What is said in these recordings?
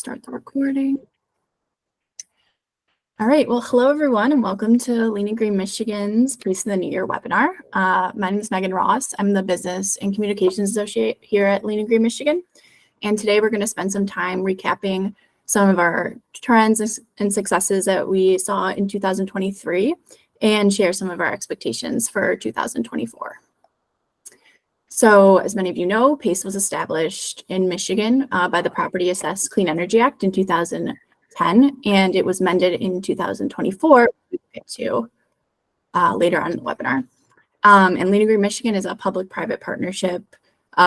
start the recording. All right, well, hello everyone and welcome to Leaning Green Michigan's Pace of the New Year webinar. My name is Megan Ross. I'm the Business and Communications Associate here at Leaning Green Michigan. And today we're going to spend some time recapping some of our trends and successes that we saw in 2023 and share some of our expectations for 2024. So as many of you know, PACE was established in Michigan by the Property Assessed Clean Energy Act in 2010, and it was amended in 2024, we'll get to later on in the webinar. And Leaning Green Michigan is a public-private partnership.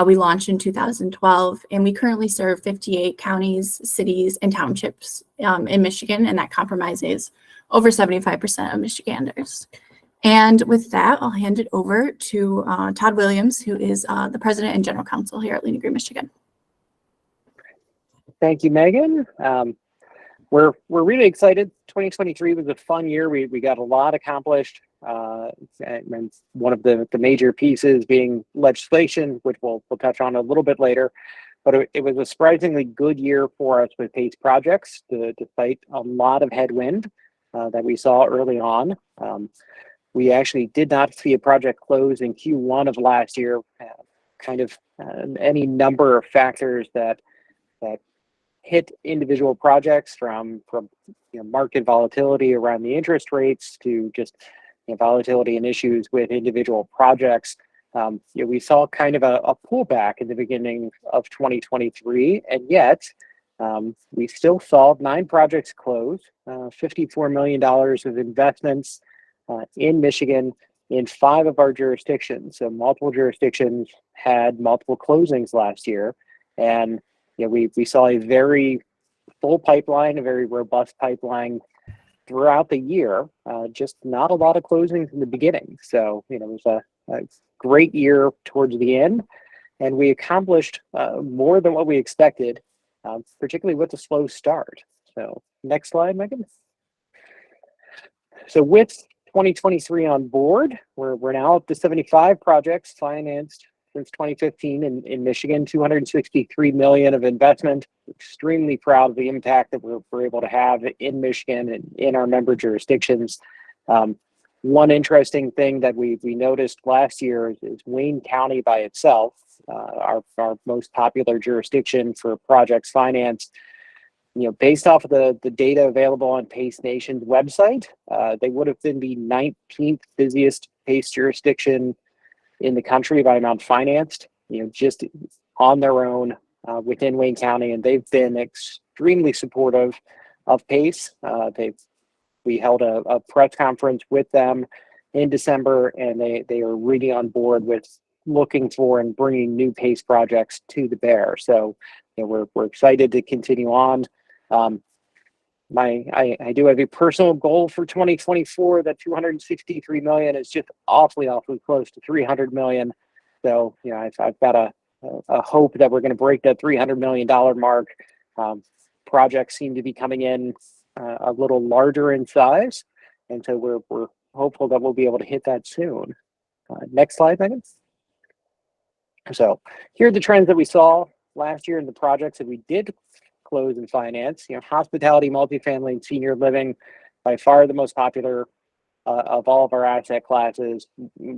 We launched in 2012, and we currently serve 58 counties, cities, and townships in Michigan, and that comprises over 75% of Michiganders. And with that, I'll hand it over to Todd Williams, who is the President and General Counsel here at Leaning Green Michigan. Thank you, Megan. We're really excited. 2023 was a fun year. We got a lot accomplished. And one of the major pieces being legislation, which we'll touch on a little bit later. But it was a surprisingly good year for us with PACE projects, despite a lot of headwind that we saw early on. We actually did not see a project close in Q1 of last year. Any number of factors that hit individual projects, from market volatility around the interest rates to just volatility and issues with individual projects. We saw kind of a pullback in the beginning of 2023, and yet we still saw 9 projects close, $54 million of investments in Michigan in 5 of our jurisdictions. So multiple jurisdictions had multiple closings last year, and we saw a very full pipeline, a very robust pipeline throughout the year, just not a lot of closings in the beginning. So it was a great year towards the end, and we accomplished more than what we expected, particularly with a slow start. So next slide, Megan. So with 2023 on board, we're now up to 75 projects financed since 2015 in Michigan, $263 million of investment. Extremely proud of the impact that we're able to have in Michigan and in our member jurisdictions. One interesting thing that we noticed last year is Wayne County by itself, our most popular jurisdiction for projects financed. Based off of the data available on PACE Nation's website, they would have been the 19th busiest PACE jurisdiction in the country by amount financed, just on their own within Wayne County, and they've been extremely supportive of PACE. We held a press conference with them in December, and they are really on board with looking for and bringing new PACE projects to the bear. So we're excited to continue on. I do have a personal goal for 2024 that $263 million is just awfully close to $300 million. So I've got a hope that we're going to break that $300 million mark. Projects seem to be coming in a little larger in size, and so we're hopeful that we'll be able to hit that soon. Next slide, Megan. So here are the trends that we saw last year in the projects that we did close and finance. Hospitality, multifamily, and senior living, by far the most popular of all of our asset classes,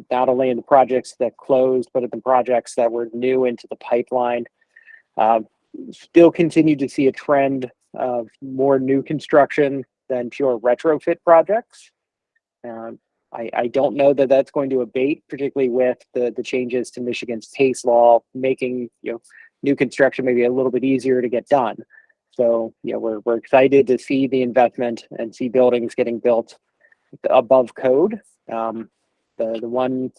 not only in the projects that closed, but in the projects that were new into the pipeline. Still continue to see a trend of more new construction than pure retrofit projects. I don't know that that's going to abate, particularly with the changes to Michigan's PACE law, making new construction maybe a little bit easier to get done. So we're excited to see the investment and see buildings getting built above code. The one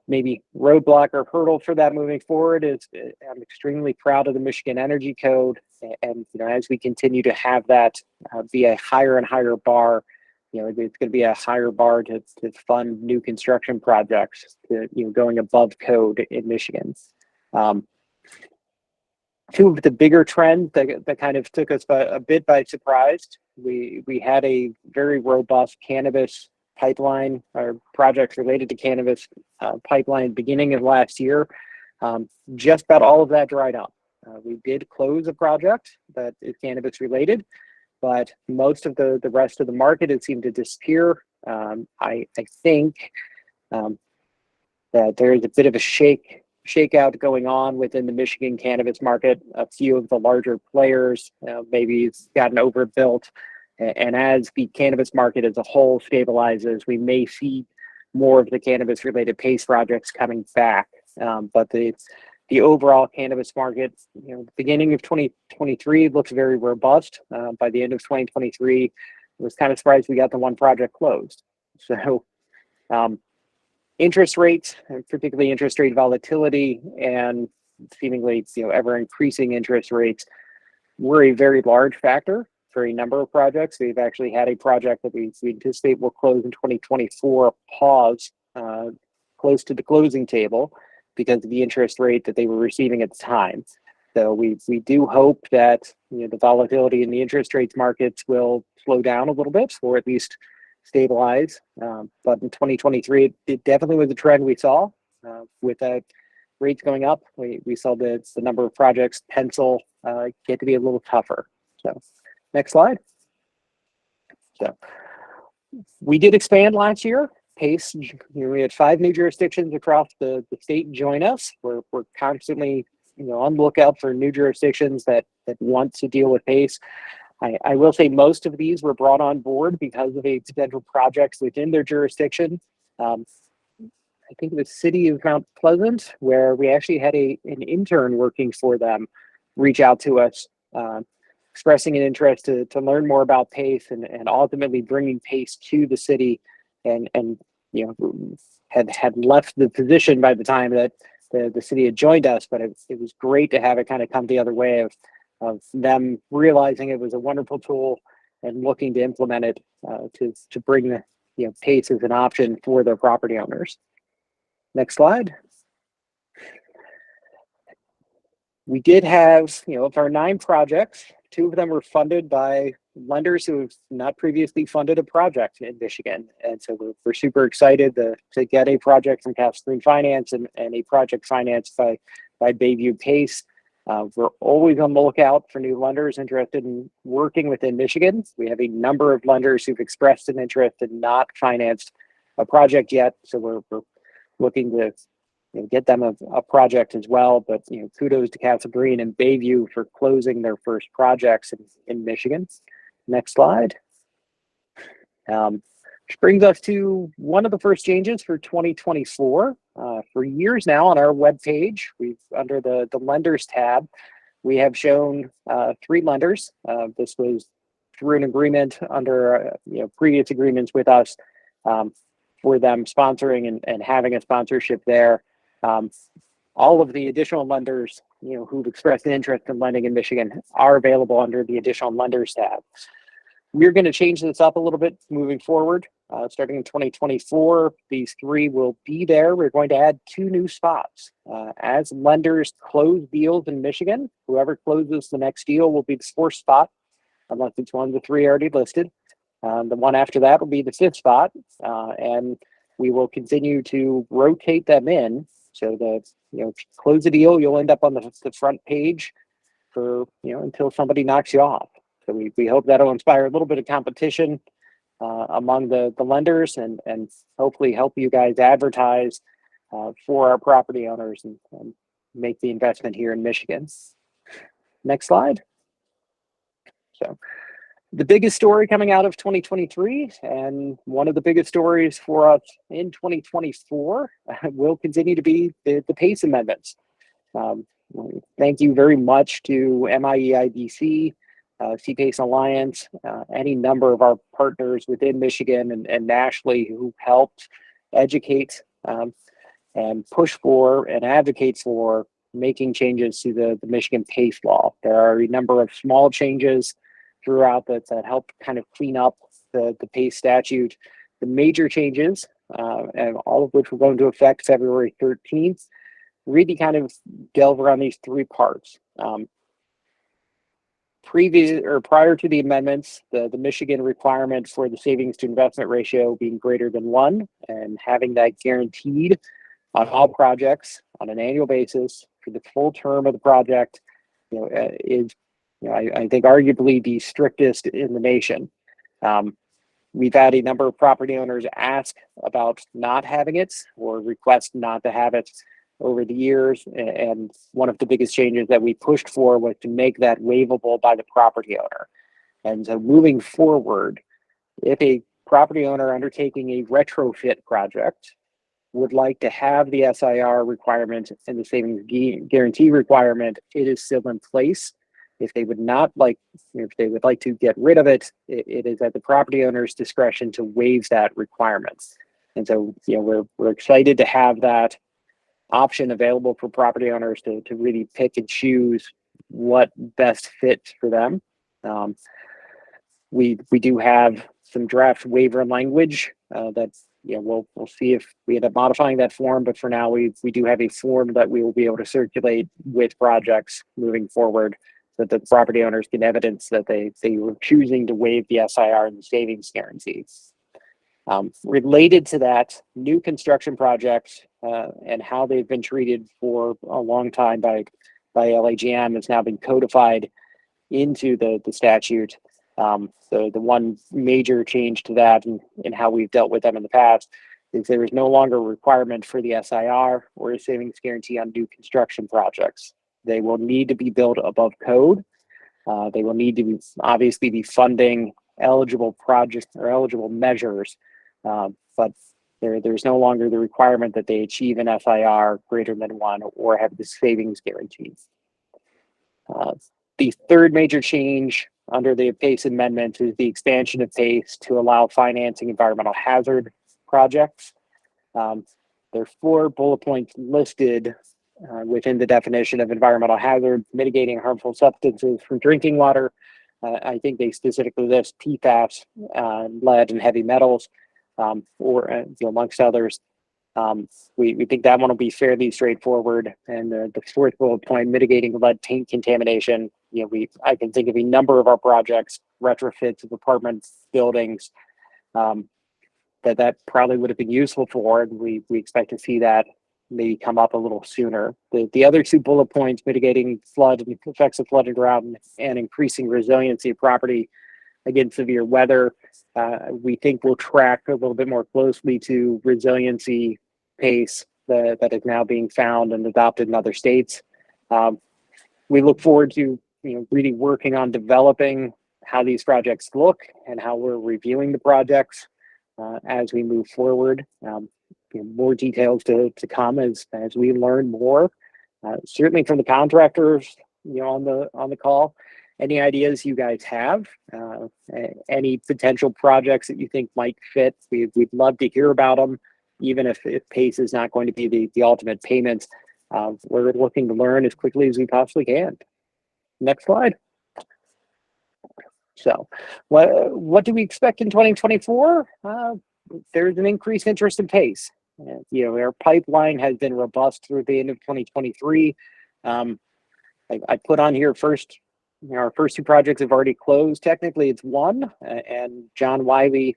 maybe roadblock or hurdle for that moving forward is I'm extremely proud of the Michigan Energy Code, and as we continue to have that be a higher and higher bar, it's going to be a higher bar to fund new construction projects going above code in Michigan. Two of the bigger trends that kind of took us a bit by surprise. We had a very robust cannabis pipeline, or projects related to cannabis pipeline beginning of last year. Just about all of that dried up. We did close a project that is cannabis related, but most of the rest of the market has seemed to disappear. I think that there is a bit of a shakeout going on within the Michigan cannabis market. A few of the larger players maybe it's gotten overbuilt, and as the cannabis market as a whole stabilizes, we may see more of the cannabis related PACE projects coming back. But the overall cannabis market, the beginning of 2023 looks very robust. By the end of 2023, I was kind of surprised we got the one project closed. So interest rates, and particularly interest rate volatility and seemingly ever increasing interest rates, were a very large factor for a number of projects. We've actually had a project that we anticipate will close in 2024 pause close to the closing table because of the interest rate that they were receiving at the time. So we do hope that the volatility in the interest rates markets will slow down a little bit, or at least stabilize. But in 2023, it definitely was a trend we saw with rates going up. We saw the number of projects pencil get to be a little tougher. So next slide. So we did expand last year. PACE, we had 5 new jurisdictions across the state join us. We're constantly on the lookout for new jurisdictions that want to deal with PACE. I will say most of these were brought on board because of a potential projects within their jurisdiction. I think the city of Mount Pleasant, where we actually had an intern working for them, reach out to us, expressing an interest to learn more about PACE and ultimately bringing PACE to the city, and had left the position by the time that the city had joined us. But it was great to have it kind of come the other way of them realizing it was a wonderful tool and looking to implement it to bring the PACE as an option for their property owners. Next slide. We did have, of our 9 projects, 2 of them were funded by lenders who have not previously funded a project in Michigan. And so we're super excited to get a project from Capital Green Finance and a project financed by Bayview PACE. We're always on the lookout for new lenders interested in working within Michigan. We have a number of lenders who've expressed an interest and not financed a project yet. So we're looking to get them a project as well. But kudos to Castle Green and Bayview for closing their first projects in Michigan. Next slide. Which brings us to one of the first changes for 2024. For years now on our webpage, we've under the lenders tab, we have shown 3 lenders. This was through an agreement under previous agreements with us for them sponsoring and having a sponsorship there. All of the additional lenders who've expressed an interest in lending in Michigan are available under the additional lenders tab. We're going to change this up a little bit moving forward. Starting in 2024, these 3 will be there. We're going to add 2 new spots. As lenders close deals in Michigan, whoever closes the next deal will be the 4th spot, unless it's one of the 3 already listed. The one after that will be the 5th spot, and we will continue to rotate them in. So that if you close a deal, you'll end up on the front page for until somebody knocks you off. So we hope that'll inspire a little bit of competition among the lenders and hopefully help you guys advertise for our property owners and make the investment here in Michigan. Next slide. So the biggest story coming out of 2023 and one of the biggest stories for us in 2024 will continue to be the PACE amendments. Thank you very much to MIEIDC, CPACE Alliance, any number of our partners within Michigan and nationally who helped educate and push for and advocate for making changes to the Michigan PACE law. There are a number of small changes throughout that help kind of clean up the PACE statute. The major changes, and all of which will go into effect February 13th, really kind of delve around these 3 parts. Prior to the amendments, the Michigan requirement for the savings to investment ratio being greater than 1 and having that guaranteed on all projects on an annual basis for the full term of the project is, I think arguably the strictest in the nation. We've had a number of property owners ask about not having it or request not to have it over the years. And one of the biggest changes that we pushed for was to make that waivable by the property owner. And so moving forward, if a property owner undertaking a retrofit project would like to have the SIR requirement and the savings guarantee requirement, it is still in place. If they would not like, if they would like to get rid of it, it is at the property owner's discretion to waive that requirement. And so, we're excited to have that option available for property owners to really pick and choose what best fits for them. We do have some draft waiver language that's, we'll see if we end up modifying that form, but for now we do have a form that we will be able to circulate with projects moving forward, so that the property owners can evidence that they were choosing to waive the SIR and the savings guarantees. Related to that, new construction projects and how they've been treated for a long time by LAGM has now been codified into the statute. So the one major change to that and how we've dealt with them in the past is there is no longer a requirement for the SIR or a savings guarantee on new construction projects. They will need to be built above code. They will need to obviously be funding eligible projects or eligible measures, but there's no longer the requirement that they achieve an SIR greater than 1 or have the savings guarantees. The third major change under the PACE amendment is the expansion of PACE to allow financing environmental hazard projects. There are 4 bullet points listed within the definition of environmental hazard: mitigating harmful substances from drinking water. I think they specifically list PFAS, lead, and heavy metals, or amongst others. We think that one will be fairly straightforward. And the 4th bullet point, mitigating lead paint contamination. I can think of a number of our projects, retrofits of apartment buildings, that probably would have been useful for, and we expect to see that maybe come up a little sooner. The other 2 bullet points, mitigating flood and effects of flood and drought and increasing resiliency of property against severe weather, we think will track a little bit more closely to resiliency PACE that is now being found and adopted in other states. We look forward to really working on developing how these projects look and how we're reviewing the projects as we move forward. More details to come as we learn more. Certainly from the contractors, on the call. Any ideas you guys have? Any potential projects that you think might fit? We'd love to hear about them, even if PACE is not going to be the ultimate payment. We're looking to learn as quickly as we possibly can. Next slide. So, what do we expect in 2024? There's an increased interest in PACE. Our pipeline has been robust through the end of 2023. I put on here first, our first 2 projects have already closed. Technically, it's 1, and John Wiley,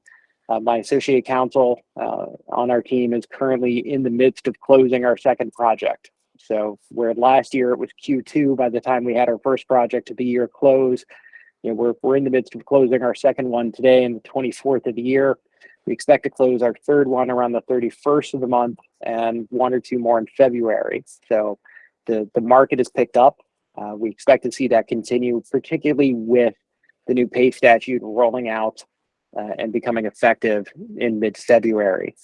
my associate counsel on our team, is currently in the midst of closing our 2nd project. So where last year it was Q2 by the time we had our first project of the year close, we're in the midst of closing our 2nd one today in the 24th of the year. We expect to close our 3rd one around the 31st of the month and 1 or 2 more in February. So the market has picked up. We expect to see that continue, particularly with the new PACE statute rolling out and becoming effective in mid-February.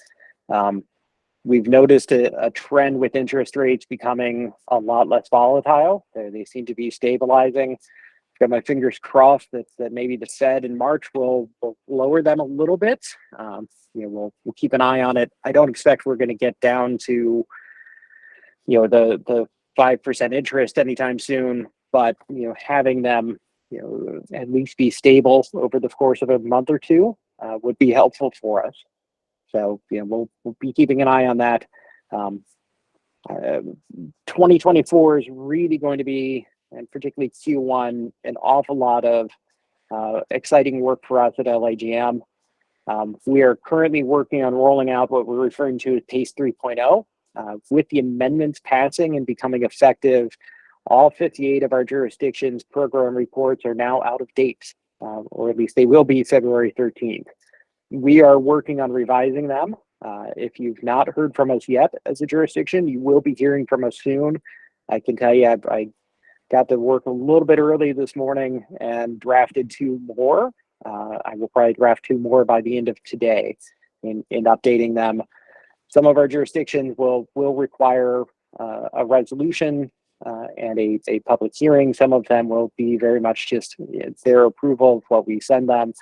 We've noticed a trend with interest rates becoming a lot less volatile. They seem to be stabilizing. Got my fingers crossed that maybe the Fed in March will lower them a little bit. We'll keep an eye on it. I don't expect we're going to get down to the 5% interest anytime soon, but having them at least be stable over the course of a month or 2 would be helpful for us. So we'll be keeping an eye on that. 2024 is really going to be, and particularly Q1, an awful lot of exciting work for us at LAGM. We are currently working on rolling out what we're referring to as PACE 3.0. With the amendments passing and becoming effective all 58 of our jurisdictions' program reports are now out of date, or at least they will be February 13th. We are working on revising them. If you've not heard from us yet as a jurisdiction, you will be hearing from us soon. I can tell you, I got to work a little bit early this morning and drafted 2 more. I will probably draft 2 more by the end of today in updating them. Some of our jurisdictions will require a resolution and a public hearing. Some of them will be very much just their approval of what we send them.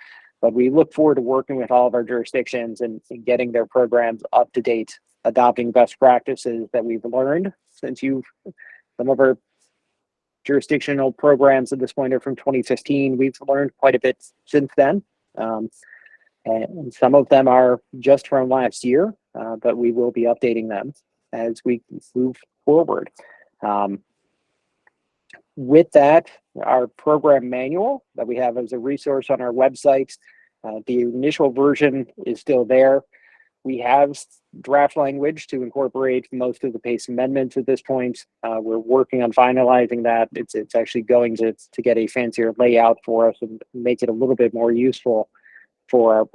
But we look forward to working with all of our jurisdictions and getting their programs up to date, adopting best practices that we've learned since some of our jurisdictional programs at this point are from 2015. We've learned quite a bit since then. And some of them are just from last year, but we will be updating them as we move forward. With that, our program manual that we have as a resource on our website, the initial version is still there. We have draft language to incorporate most of the PACE amendments at this point. We're working on finalizing that. It's actually going to get a fancier layout for us and make it a little bit more useful for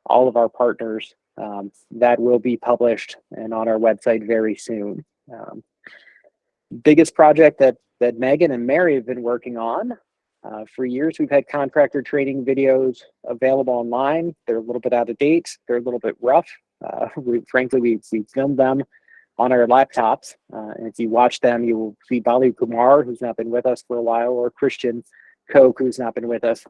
all of our partners. That will be published and on our website very soon. Biggest project that Megan and Mary have been working on. For years, we've had contractor training videos available online. They're a little bit out of date. They're a little bit rough. We filmed them on our laptops. And if you watch them, you will see Bali Kumar, who's not been with us for a while, or Christian Koch, who's not been with us.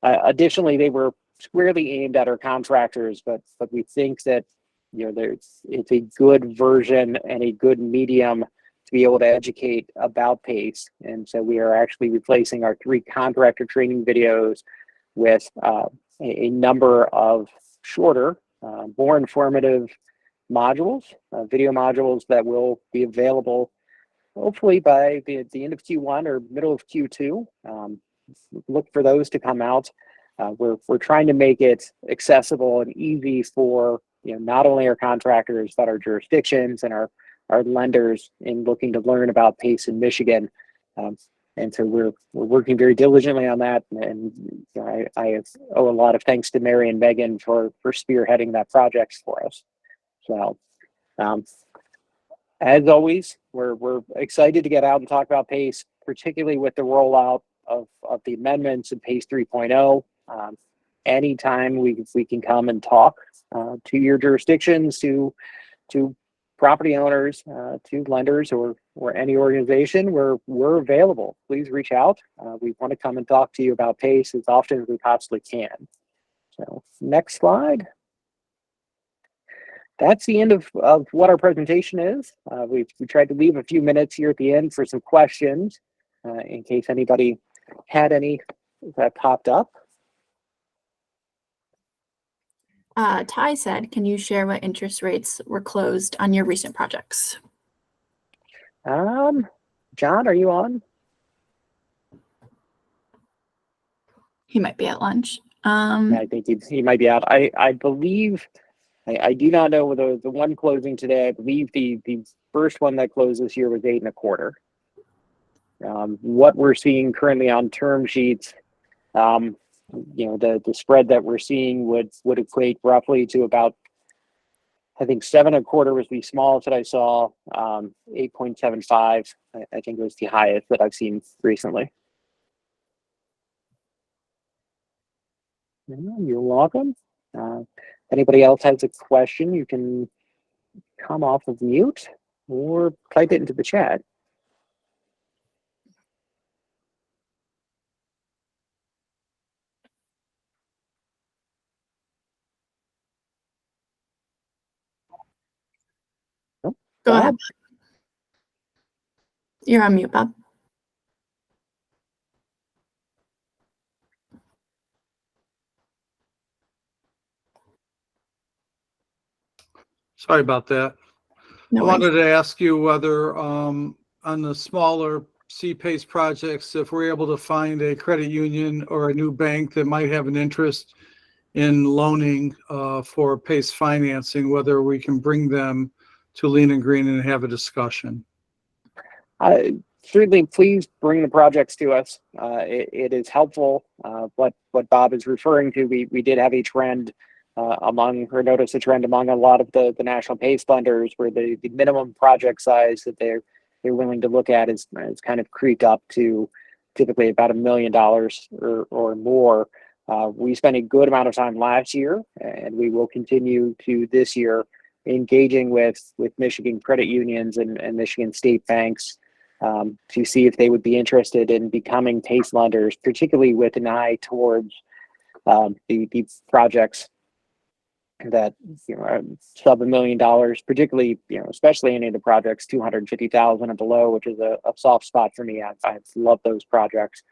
Additionally, they were squarely aimed at our contractors, but we think that it's a good version and a good medium to be able to educate about PACE. And so we are actually replacing our 3 contractor training videos with a number of shorter, more informative modules, video modules that will be available hopefully by the end of Q1 or middle of Q2. Look for those to come out. We're trying to make it accessible and easy for not only our contractors, but our jurisdictions and our lenders in looking to learn about PACE in Michigan. And so we're working very diligently on that. And I owe a lot of thanks to Mary and Megan for spearheading that project for us. So as always, we're excited to get out and talk about PACE, particularly with the rollout of the amendments in PACE 3.0. Anytime we can come and talk to your jurisdictions, to property owners, to lenders, or any organization, we're available. Please reach out. We want to come and talk to you about PACE as often as we possibly can. So next slide. That's the end of what our presentation is. We tried to leave a few minutes here at the end for some questions in case anybody had any that popped up. Ty said, can you share what interest rates were closed on your recent projects? John, are you on? He might be at lunch. Yeah, I think he might be out. I believe, I do not know the one closing today. I believe the first one that closed this year was 8.25. What we're seeing currently on term sheets, the spread that we're seeing would equate roughly to about, I think 7.25 was the smallest that I saw. 8.75, I think was the highest that I've seen recently. You're welcome. Anybody else has a question, you can come off of mute or type it into the chat. Go ahead. You're on mute, Bob. Sorry about that. No I worries. wanted to ask you whether on the smaller CPACE projects, if we're able to find a credit union or a new bank that might have an interest in loaning for PACE financing, whether we can bring them to Lean and Green and have a discussion. certainly please bring the projects to us. It is helpful. What Bob is referring to, we did have a trend notice a trend among a lot of the national PACE funders where the minimum project size that they're willing to look at is kind of creeped up to typically about $1 million or more. We spent a good amount of time last year, and we will continue to this year, engaging with Michigan credit unions and Michigan state banks to see if they would be interested in becoming PACE lenders, particularly with an eye towards the projects that are sub $1 million, particularly especially any of the projects 250,000 and below, which is a soft spot for me. I love those projects.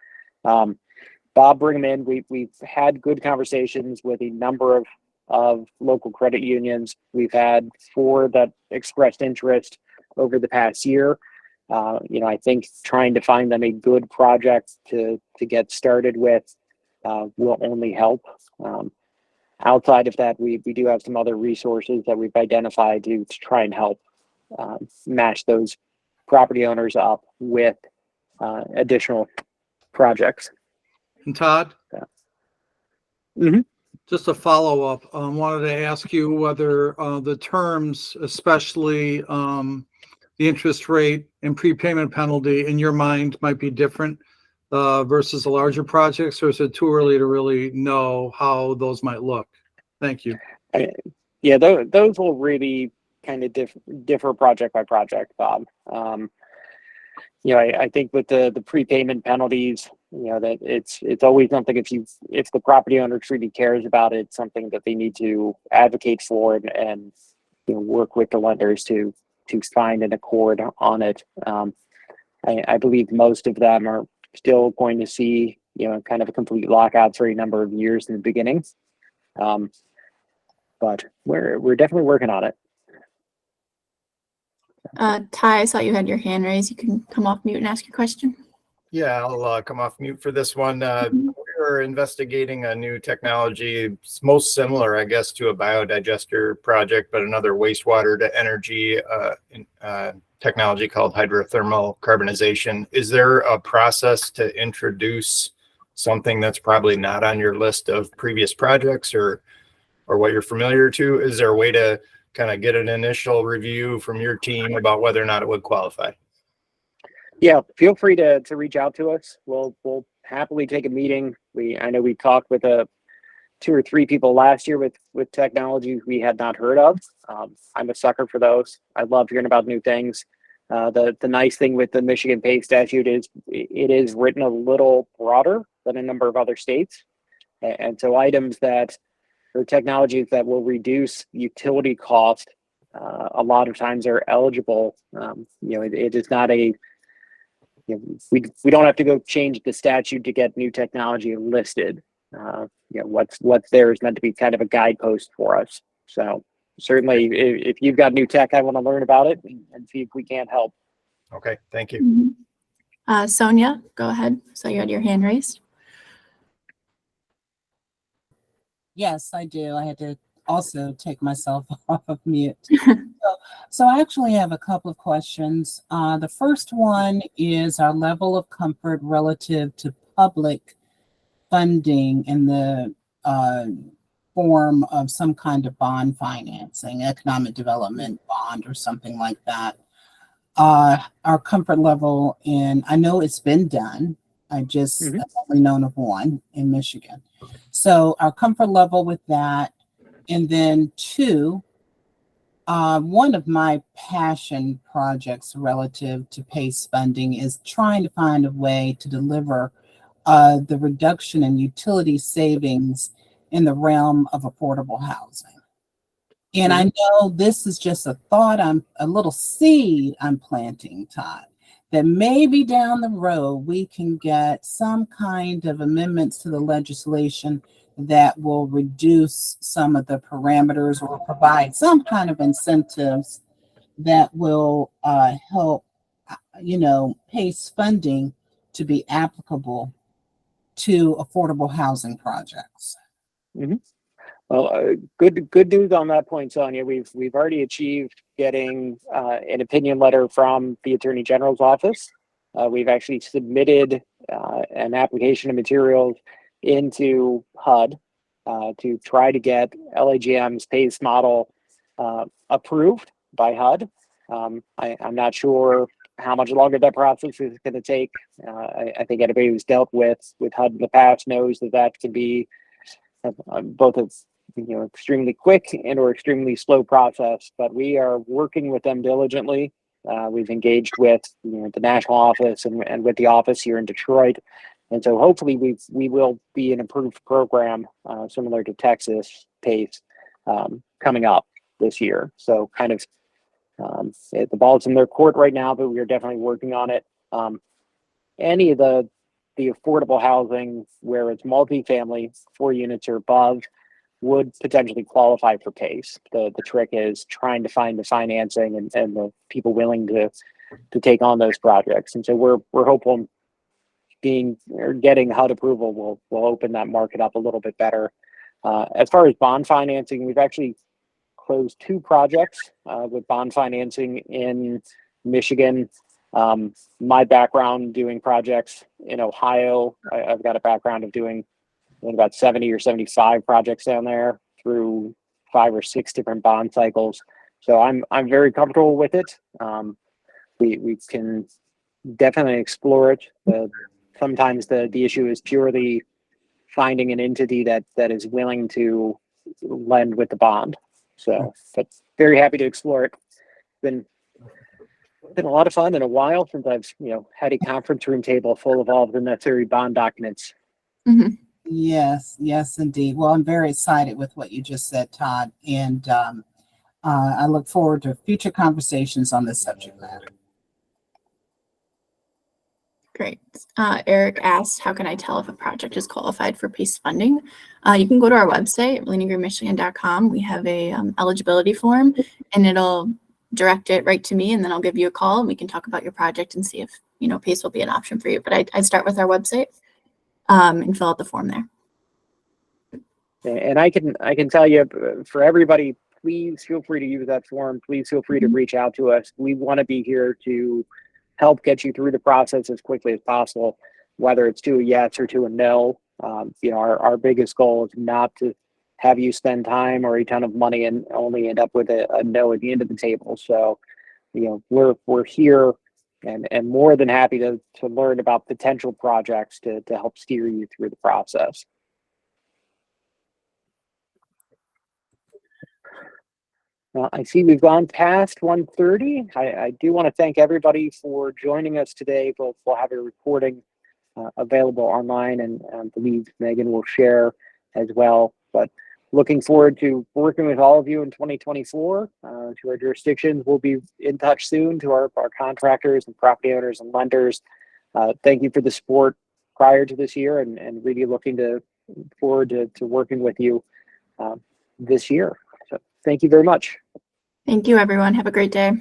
Bob, bring them in. We've had good conversations with a number of local credit unions. We've had 4 that expressed interest over the past year. I think trying to find them a good project to get started with will only help. Outside of that, we do have some other resources that we've identified to try and help match those property owners up with additional projects. And Todd? Yeah. Mm-hmm. Just a follow-up, wanted to ask you whether the terms, especially the interest rate and prepayment penalty, in your mind might be different versus the larger projects, or is it too early to really know how those might look? Thank you. Yeah, those will really kind of differ project by project, Bob. I think with the prepayment penalties, that it's always something, if the property owner truly cares about it, something that they need to advocate for and work with the lenders to find an accord on it. I believe most of them are still going to see kind of a complete lockout for a number of years in the beginning, but we're definitely working on it. Ty, I saw you had your hand raised. You can come off mute and ask your question. Yeah, I'll come off mute for this one. We're investigating a new technology. It's most similar, I guess, to a biodigester project, but another wastewater to energy technology called hydrothermal carbonization. Is there a process to introduce something that's probably not on your list of previous projects or what you're familiar to? Is there a way to kind of get an initial review from your team about whether or not it would qualify? Yeah, feel free to reach out to us. We'll happily take a meeting. I know we talked with 2 or 3 people last year with technology we had not heard of. I'm a sucker for those. I love hearing about new things. The nice thing with the Michigan PACE statute is it is written a little broader than a number of other states, and so items that or technologies that will reduce utility cost a lot of times are eligible. It is not a we don't have to go change the statute to get new technology listed. What's there is meant to be kind of a guidepost for us. So certainly, if you've got new tech, I want to learn about it and see if we can't help. Okay, thank you. Sonia, go ahead. So you had your hand raised. Yes, I do. I had to also take myself off of mute. So I actually have a couple of questions. The first one is our level of comfort relative to public funding in the form of some kind of bond financing, economic development bond or something like that. Our comfort level I know it's been done. I've only known of one in Michigan. So our comfort level with that. And then 2, one of my passion projects relative to PACE funding is trying to find a way to deliver the reduction in utility savings in the realm of affordable housing. And I know this is just a thought, a little seed I'm planting, Todd, that maybe down the road we can get some kind of amendments to the legislation that will reduce some of the parameters or provide some kind of incentives that will help, PACE funding to be applicable to affordable housing projects. Mm-hmm. Well, good news on that point, Sonia. We've already achieved getting an opinion letter from the Attorney General's office. We've actually submitted an application of materials into HUD to try to get LAGM's PACE model approved by HUD. I'm not sure how much longer that process is going to take. I think anybody who's dealt with HUD in the past knows that that can be both a extremely quick and or extremely slow process. But we are working with them diligently. We've engaged with the national office and with the office here in Detroit, and so hopefully we will be an approved program similar to Texas PACE coming up this year. So kind of the ball's in their court right now, but we are definitely working on it. Any of the affordable housing where it's multifamily, 4 units or above, would potentially qualify for PACE. The trick is trying to find the financing and the people willing to take on those projects. And so we're hopeful getting HUD approval will open that market up a little bit better. As far as bond financing, we've actually closed 2 projects with bond financing in Michigan. My background doing projects in Ohio, I've got a background of doing about 70 or 75 projects down there through 5 or 6 different bond cycles. So I'm very comfortable with it. We can definitely explore it. Sometimes the issue is purely finding an entity that is willing to lend with the bond. So, but very happy to explore it. Been a lot of fun in a while since I've had a conference room table full of all the necessary bond documents. Mm-hmm. Yes, yes, indeed. Well, I'm very excited with what you just said, Todd, and I look forward to future conversations on this subject matter. Great. Eric asked, how can I tell if a project is qualified for PACE funding? You can go to our website, leaninggreenmichigan.com. We have a eligibility form, and it'll direct it right to me, and then I'll give you a call, and we can talk about your project and see if PACE will be an option for you. But I'd start with our website and fill out the form there. And I can tell you, for everybody, please feel free to use that form. Please feel free to reach out to us. We want to be here to help get you through the process as quickly as possible, whether it's to a yes or to a no. Our biggest goal is not to have you spend time or a ton of money and only end up with a no at the end of the table. So, we're here and more than happy to learn about potential projects to help steer you through the process. Well, I see we've gone past 1:30. I do want to thank everybody for joining us today. We'll have a recording available online, and I believe Megan will share as well. But looking forward to working with all of you in 2024. To our jurisdictions, we'll be in touch soon. To our contractors and property owners and lenders, thank you for the support prior to this year, and really looking forward to working with you this year. So thank you very much. Thank you, everyone. Have a great day.